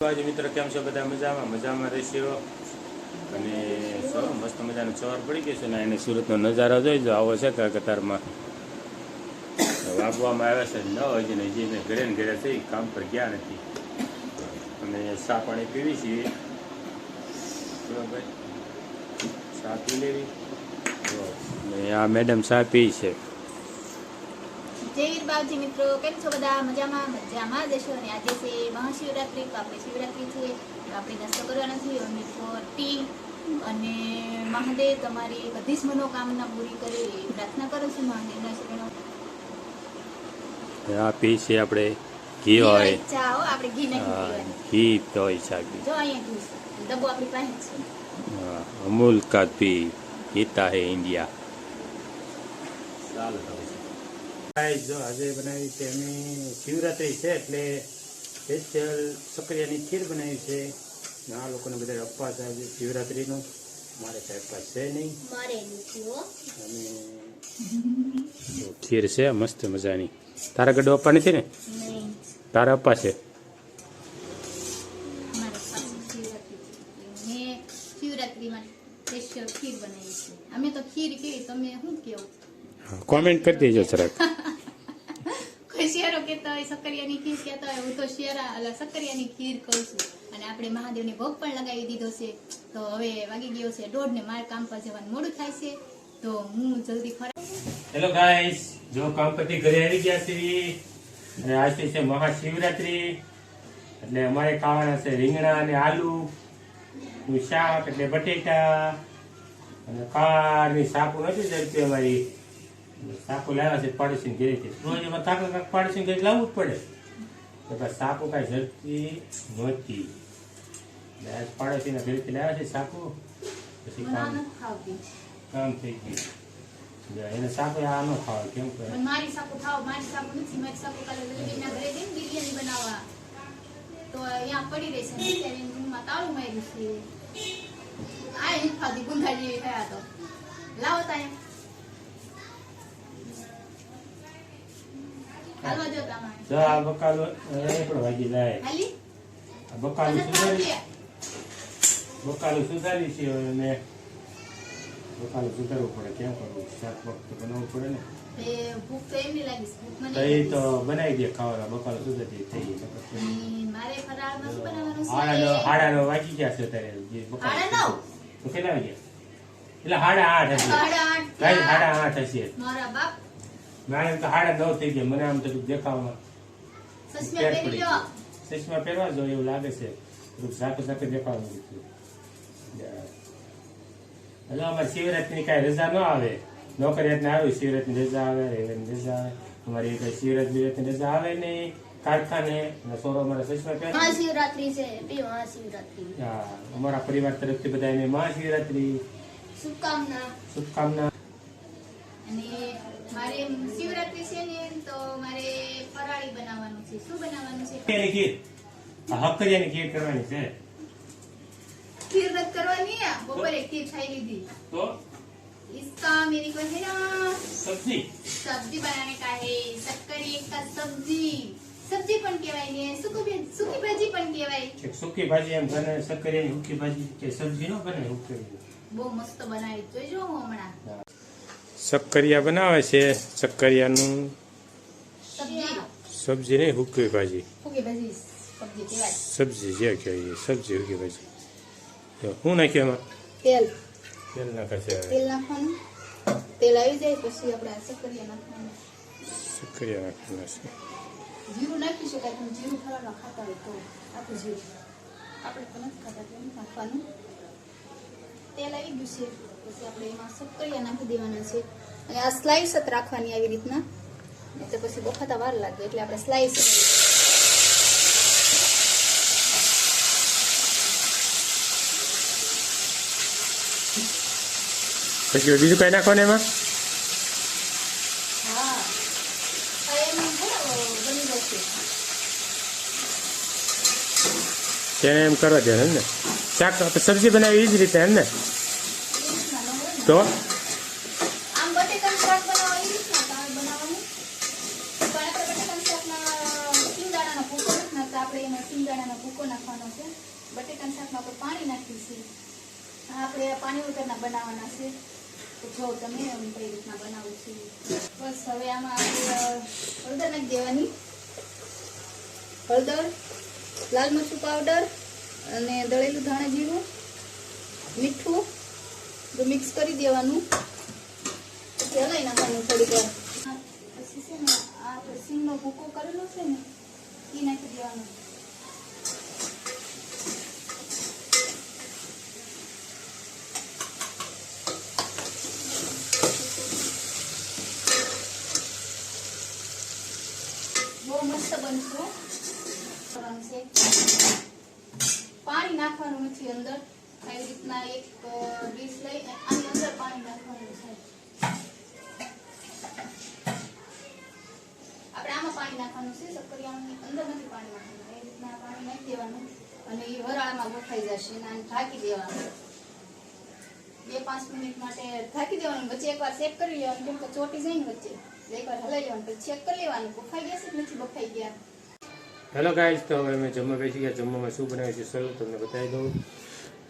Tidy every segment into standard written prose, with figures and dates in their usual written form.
આજે મિત્રો કેમ છો બધા? મજામાં રહેશો અને મસ્ત મજાનું સવાર પડી ગયું છે ને એને સુરતનો નજારો જોઈ જો આવો છે કતારમાં વાગવામાં આવ્યા છે 9 હજી ને મેં ઘરે ને ઘરે થઈ કામ પર ગયા નથી અને ચા પાણી પીવી છીએ ભાઈ ચા પી લેવી ને આ મેડમ ચા પી છે. જય વીર બાવજી મિત્રો, કેમ છો બધા? મજામાં જશો. અને આજે છે મહાશિવરાત્રી, તો આપણે શિવરાત્રી છે તો આપણે નાસ્તો કરવાનો છે ઓનલી ફોર ટી. અને મહાદેવ તમારી બધી જ મનોકામના પૂરી કરે એ પ્રાર્થના કરું છું મહાદેવના શરણો. આ પી છે આપણે ઘી હોય ચા હો, આપણે ઘી નાખી પીવાની. ઘી તો હોય ચા જો અહીંયા ઘી છે, ડબ્બો આપણી પાસે જ છે. અમૂલ का पी पीता है इंडिया. જો આજે બનાવી છે અમે શિવરાત્રી છે એટલે સ્પેશિયલ સક્રિયાની ખીર બનાવી છે. આ લોકોને બધા ઉપવાસ આવે શિવરાત્રીનો. મારે કાંઈ ઉપવાસ છે નહીં. અને ખીર છે મસ્ત મજાની. તારા ગડો અપ્પા નથી ને? તારા અપ્પા છે? શિવરાત્રીમાં સ્પેશિયલ ખીર બનાવી છે. અમે તો ખીર કેવી, તમે શું કેવું? કોમેન્ટ કરી દેજો જરાક. કોઈ શેરો કહેતા હોય, સક્કરિયાની ખીર કહેતા હોય, હું તો સક્કરિયાની ખીર કહું છું. અને આપણે મહાદેવને ભોગ પણ લગાવી દીધો છે. તો હવે વાગી ગયો છે 1:30 ને મારે કામ પર જવાનું મોડું થાય છે, તો હું જલ્દી ફરા. હેલો ગાઈસ, જો કામ પરથી ઘરે આવી ગયા છીએ અને આજથી છે મહાશિવરાત્રી એટલે અમારે ખાવાના છે રીંગણા અને આલુ નું શાક એટલે બટેટા અને કારની સાપુ નથી જડતી અમારી સાપુ લાવ્યા છે પાડોશી ઘરેથી. રોજ એમાં કાંક પાડોશી ઘરે લાવવું જ પડે તો સાપુ કાંઈ જડતી નહોતી. આજ પાડોશીના ઘરેથી લાવ્યા છે સાપુ. પછી કામ થઈ ગયું. એને સાપુ આ ન ખાવા કેમ કરે? મારી સાપુ ખાવ, મારી સાપુ નથી. મારી સાપુ કાલે લલિતના ઘરે જઈને બિરયાની બનાવવા તો અહીંયા પડી રહી છે. અત્યારે રૂમમાં તાળું માર્યું છે. આ નથી ખાધી, ગુંધા જેવી થયા તો લાવો ત્યાં હાલવા જો તમારે. જો આ બકાલો એકડો વાગી જાય. હાલી આ બકાલું સુધારી છે અને બકાલું સુધારવું પડે. કેમ કરવું? શાક વખત બનાવવું પડે ને. ભૂખ તો એમની લાગી છે. ભૂખ મને તો એ તો બનાવી દે ખાવાના. બકાલું સુધારી થઈ ગઈ. મારે ફરાળમાં શું બનાવવાનું છે? 8:30 વાગી ગયા છે અત્યારે. 9:30 તો કેટલા વાગ્યા? એટલે 8:30 હશે. 8:30 હશે. મારા બાપ મારે તો 9:30 થઈ ગયા. મને આમ તો દેખાવામાં સસમા પહેરી લ્યો. ચશ્મા પહેરવા જો એવું લાગે છે. સાથે સાથે દેખાવાનું. એટલે અમારે શિવરાત્રીની કાંઈ રજા ન આવે. નોકરિયાતને આવે શિવરાત્રીની રજા આવે, રવિવારની રજા આવે. અમારી કઈ શિવરાત્રીની રજા આવે નહીં. કારખાને સોરો અમારા ચશ્મા પહેરે. મહાશિવરાત્રી છે, મહાશિવરાત્રી. હા, અમારા પરિવાર તરફથી બધા એને મહાશિવરાત્રી શુભકામના. અને મારે શિવરાત્રી છે ને તો મારે ફરાળી બનાવવાનું છે. શું બનાવવાનું છે? ખીર. હક્કરિયાની ખીર કરવાની છે. खीर रख करवानी है, बपोरे खीर खाई ली थी तो इसका मेरे को है ना सब्जी बनाने का है. शक्करिया का सब्जी पण कहेवाय ने सूकी भाजी पण कहेवाय. एक सूकी भाजी એમ બને. શક્કરિયાની સૂકી ભાજી કે સબ્જી નો બને. બહુ મસ્ત બનાવી જોઈજો હમણાં. શક્કરિયા બનાવે છે. શક્કરિયાનું સબ્જી નહીં, સૂકી ભાજી. સૂકી ભાજી સબ્જી કહેવાય. સબ્જી જે કહેવાય સબ્જી સૂકી ભાજી. શું નાખ્યું એમાં? તેલ નાખે. તેલ નાખવાનું. તેલ આવી જાય પછી આપણે શક્કરિયા નાખવાનું. શક્કરિયા નાખવાના છે. જીરું નાખી શકાય, પણ જીરું ફરાળમાં ખાતા હોય તો આખું જીરું. આપણે તો નથી ખાતા એટલે નાખવાનું. તેલ આવી ગયું છે પછી આપણે એમાં શક્કરિયા નાખી દેવાના છે. અને આ સ્લાઇસ જ રાખવાની આવી રીતના, એટલે પછી બફાતા વાર લાગે એટલે આપણે સ્લાઇસ. પછી બીજું કઈ નાખવાનું એમાં? હા, એમ બની જશે. તેને એમ કરવા દે ને. શાક સબ્જી બનાવી એ જ રીતે એમ ને? તો આમ બટેકાનું શાક બનાવવા એ રીતના તમે બનાવવાનું. પણ આપણે બટેકાનું શાકમાં સિંગદાણાનો ભૂકો નથી નાખતા, આપણે એમાં સિંગદાણાનો ભૂકો નાખવાનો છે. બટેકાના શાકમાં આપણે પાણી નાખીશું. આપણે આ પાણી વગરના બનાવવાના છે. તો જો તમે હું કઈ રીતના બનાવું છું. બસ હવે આમાં આપણે હળદર નાખી દેવાની. હળદર, લાલ મરચું પાવડર અને દળેલું ધાણા જીરું, મીઠું મિક્સ કરી દેવાનું. પછી હલાવી નાખવાનું થોડીક વાર. પછી છે ને આ આપણે સિંગનો ભૂકો કરેલો છે ને એ નાખી દેવાનો. બહુ મસ્ત બનશે. પાણી નાખવાનું નથી અંદર. આવી રીતના એક ડીશ લઈ આની અંદર પાણી નાખવાનું છે. આપણે આમાં પાણી નાખવાનું છે, શક્કરિયાની અંદર નથી પાણી નાખવાનું. એ રીતના પાણી નાખી દેવાનું અને એ વરાળમાં બફાઈ જશે અને આને ઢાંકી દેવાનું. 2-5 મિનિટ માટે ઢાંકી દેવાનું. વચ્ચે એકવાર ચેક કરી લેવાનું, કેમ કે ચોટી જાય ને વચ્ચે. એકવાર હલાવી લેવાનું, પછી ચેક કરી લેવાનું બફાઈ ગયા છે કે નથી બફાઈ ગયા. હેલો ગાઈસ, તો હવે અમે જમવા બેસી ગયા. જમવામાં શું બનાવ્યું છે સર તમને બતાવી દઉં.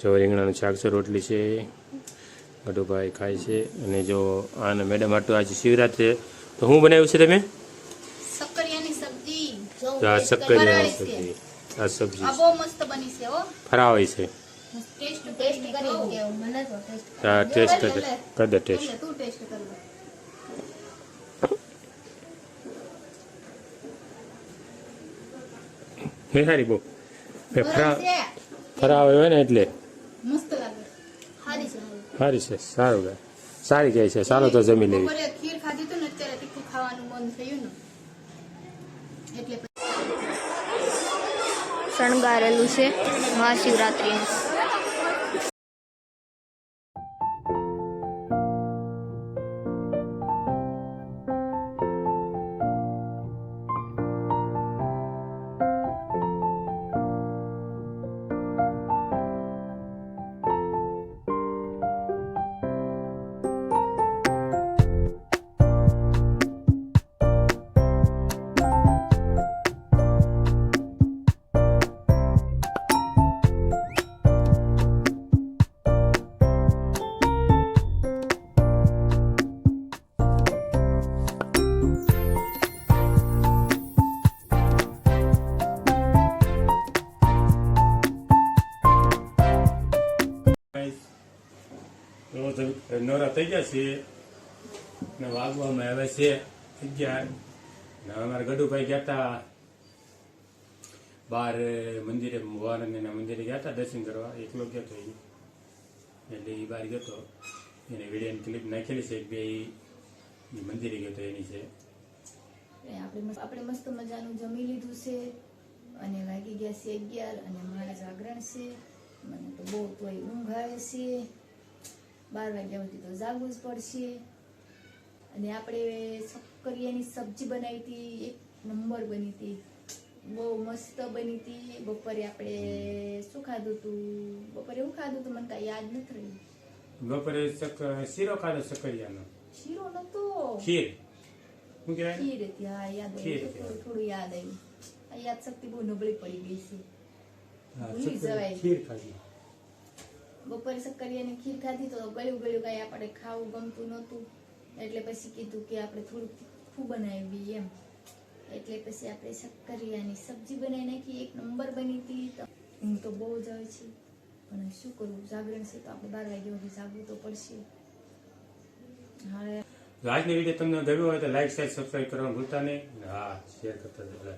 જો રીંગણાનું શાક છે, રોટલી છે, ગઢુભાઈ ખાય છે. અને જો આને મેડમ આટલું આજે શિવરાત્રી તો હું બનાવ્યું છે તમે? શક્કરિયાની સબ્જી. જો આ શક્કરિયાની સબ્જી. આ સબ્જી આ બહુ મસ્ત બની છે હો. ફરાળી છે. ટેસ્ટ કરી કેવું મને તો ટેસ્ટ હા, ટેસ્ટ કર દે ટેસ્ટ. તું ટેસ્ટ કર લે. હે સારી બહુ ફરાળ હોય ને એટલે મસ્ત લાગે. સારી છે. સારી છે. સારું ગાય સારી કહે છે. સારું તો જમી લેવી. બપોરે ખીર ખાધી તો ને અત્યારે તીખું ખાવાનું મન થયું ને એટલે શણગારેલું છે મહાશિવરાત્રીનું. નવરા થઈ ગયા છે ને વાગવામાં આવે છે 11. ને અમારા ગઢુભાઈ ગયા હતા બહાર મંદિરે, ભવાનંદના મંદિરે ગયા હતા દર્શન કરવા. એકલો ગયો હતો એટલે એ બહાર ગયો હતો. એને વિડીયોની ક્લિપ નાખેલી છે. બે મંદિરે ગયો હતો એની છે. આપણે મસ્ત મજાનું જમી લીધું છે અને વાગી ગયા છે 11 અને મારે જાગરણ છે. મને તો બહુ તોય ઊંઘ આવે છે. 12 વાગ્યા સુધી તો જાગવું જ પડશે. અને આપણે શક્કરિયાની સબ્જી બનાવી હતી, 1 નંબર બની હતી, બહુ મસ્ત બની હતી. બપોરે આપણે શું ખાધું હતું? બપોરે એવું ખાધું હતું મને કાંઈ યાદ નથી રહ્યું. બપોરે શીરો ખાધો શક્કરિયાનો. શીરો નતો, ખીર. શું કહેવાય? ખીર હતી. હા, યાદ આવ્યું. થોડું યાદ આવ્યું. આ યાદ શક્તિ બહુ નબળી પડી ગઈ છે. ભૂલી જવાય. ખીર ખાધી. બપોરે શક્કરિયાની ખીર ખાધી તો ગળ્યું કાંઈ આપણે ખાવું ગમતું નહોતું. એટલે પછી કીધું કે આપણે થોડુંક તીખું બનાવી એમ. એટલે પછી આપણે શક્કરિયાની સબ્જી બનાવી નાખી. 1 નંબર બની હતી. ઊંઘ તો બહુ જ આવે છે પણ શું કરવું, જાગરણ છે તો આપણે 12 વાગ્યા સુધી જાગવું તો પડશે. હવે આજની વિડીયો તમને ગમ્યો હોય તો લાઈક, શેર, સબસ્ક્રાઇબ કરવાનું ભૂલતા નહીં. હા, શેર કરતા જજો.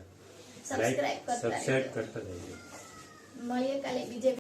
સબસ્ક્રાઇબ કરતા જજો. મળીએ કાલે બીજે